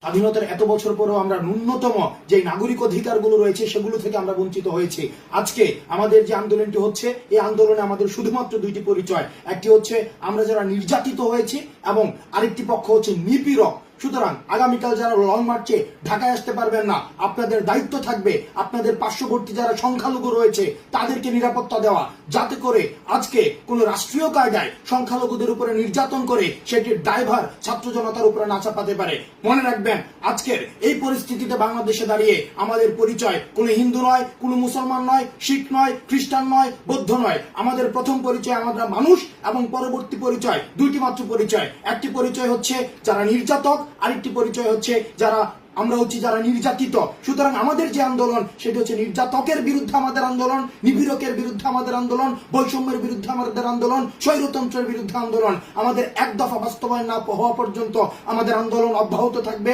স্বাধীনতার এত বছর পরেও আমরা ন্যূনতম যে নাগরিক অধিকারগুলো রয়েছে সেগুলো থেকে আমরা বঞ্চিত হয়েছি। আজকে আমাদের যে আন্দোলনটি হচ্ছে, এই আন্দোলনে আমাদের শুধুমাত্র দুইটি পরিচয়, একটি হচ্ছে আমরা যারা নির্যাতিত হয়েছি এবং আরেকটি পক্ষ হচ্ছে নিপীড়ক। সুতরাং আগামীকাল যারা লং মার্চে ঢাকায় আসতে পারবেন না, আপনাদের দায়িত্ব থাকবে আপনাদের পার্শ্ববর্তী যারা সংখ্যালঘু রয়েছে তাদেরকে নিরাপত্তা দেওয়া, যাতে করে আজকে কোন রাষ্ট্রীয় কায়দায় সংখ্যালঘুদের উপরে নির্যাতন করে সেটির দায়ভার ছাত্র জনতার উপরে না চাপাতে পারে। মনে রাখবেন, আজকের এই পরিস্থিতিতে বাংলাদেশে দাঁড়িয়ে আমাদের পরিচয় কোনো হিন্দু নয়, কোনো মুসলমান নয়, শিখ নয়, খ্রিস্টান নয়, বৌদ্ধ নয়। আমাদের প্রথম পরিচয় আমরা মানুষ, এবং পরবর্তী পরিচয় দুইটি মাত্র পরিচয়। একটি পরিচয় হচ্ছে যারা নির্যাতক, আরেকটি পরিচয় হচ্ছে আমরা হচ্ছি যারা নির্যাতিত। সুতরাং আমাদের যে আন্দোলন সেটি হচ্ছে নির্যাতকের বিরুদ্ধে আমাদের আন্দোলন, নিপীড়কের বিরুদ্ধে আমাদের আন্দোলন, বৈষম্যের বিরুদ্ধে আমাদের আন্দোলন, স্বৈরতন্ত্রের বিরুদ্ধে আন্দোলন। আমাদের এক দফা বাস্তবায়ন না হওয়া পর্যন্ত আমাদের আন্দোলন অব্যাহত থাকবে।